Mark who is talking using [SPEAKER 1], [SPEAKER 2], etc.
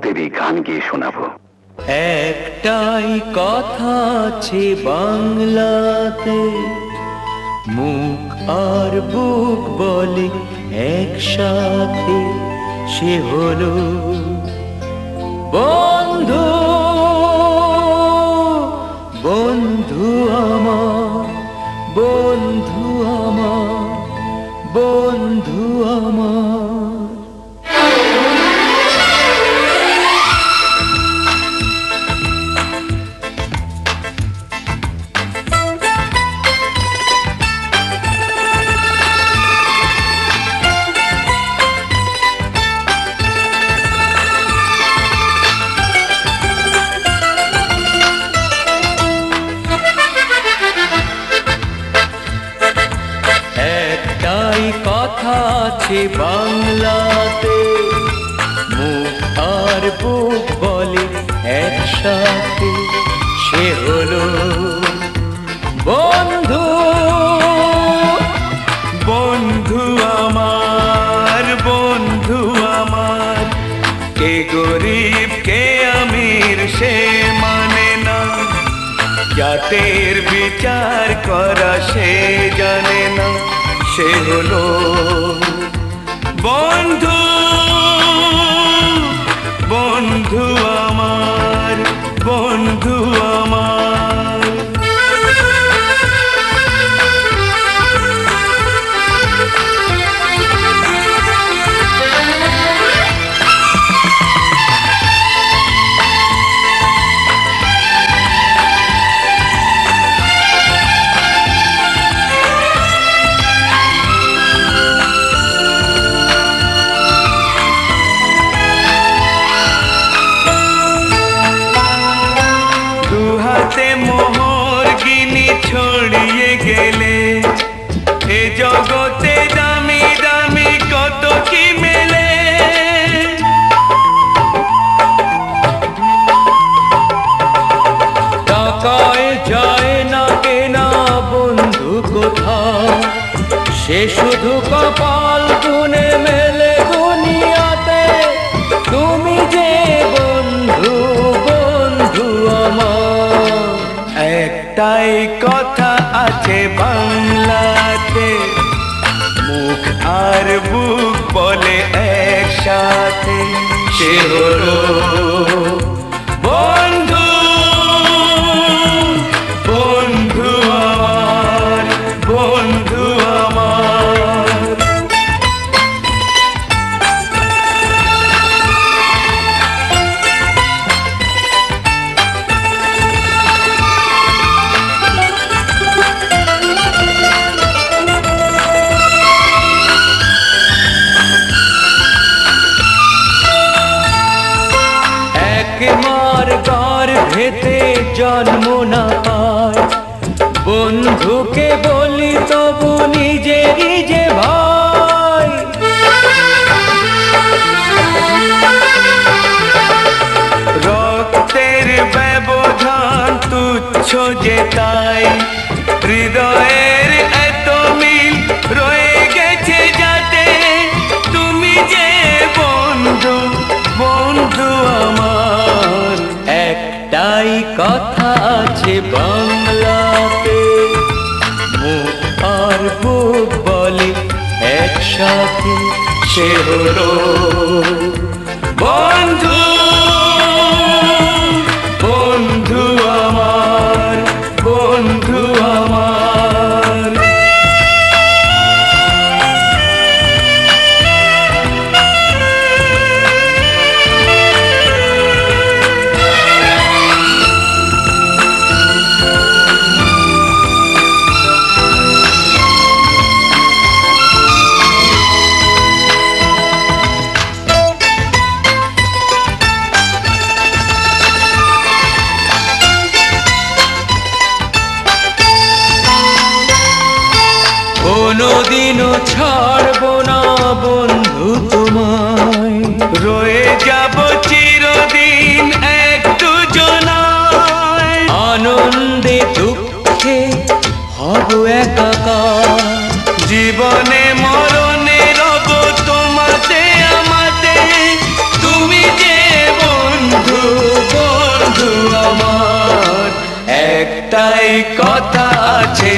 [SPEAKER 1] মুক্তিরই গান গিয়ে শোনাবো।
[SPEAKER 2] একটাই কথা আছে বাংলাতে, মুখ আর বুক বলে একসাথে, সে হলো বন্ধু। বন্ধু আমার, বন্ধু আমার, বন্ধু আমার। কথা আছে বাংলাতে, মুখ আর বুক বলে একসাথে, সে হলো বন্ধু। বন্ধু আমার, বন্ধু আমার, কে গরিব কে আমির সে মানে না, জাতের বিচার করা সে জানে না, সে হলো বন্ধু। বন্ধু আমার, বন্ধু আমার। মোহর গিনি ছড়িয়ে গেলে এ জগতে দামি দামি কত কি মেলে, টাকায় যায় না কেনা বন্ধু কোথা, সে শুধু কপাল গুনে মেলে দুনিয়াতে। তুমি যে বন্ধু, বন্ধু আমার। একটাই কথা আছে বাংলাতে, মুখ আর বুক বলে একসাথে, সে হলো বন্ধু। বন্ধু আমার, বন্ধু আমার। মার গার ভেতে জন্ম না পায়, বন্ধুকে বলি তবু নিজেরই যে ভাই। রক্তের ব্যবধান তুচ্ছ যে তাই, হৃদয়ের এত মিল রয়ে গেছে যাতে। তুমি যে বন্ধু, বন্ধু আমার। একটাই কথা আছে বাংলাতে, মুখ আর বুক বলে একসাথে, সে হলো বন্ধু। বন্ধু আমার, বন্ধু আমার। কোনোদিনও ছাড়বো না বন্ধু তোমায়, রয়ে যাব চিরদিন এক দুজনায়। আনন্দে দুঃখে হব একাকার, জীবনে মরণে রব তোমাতে আমাতে। তুমি যে কথা আছে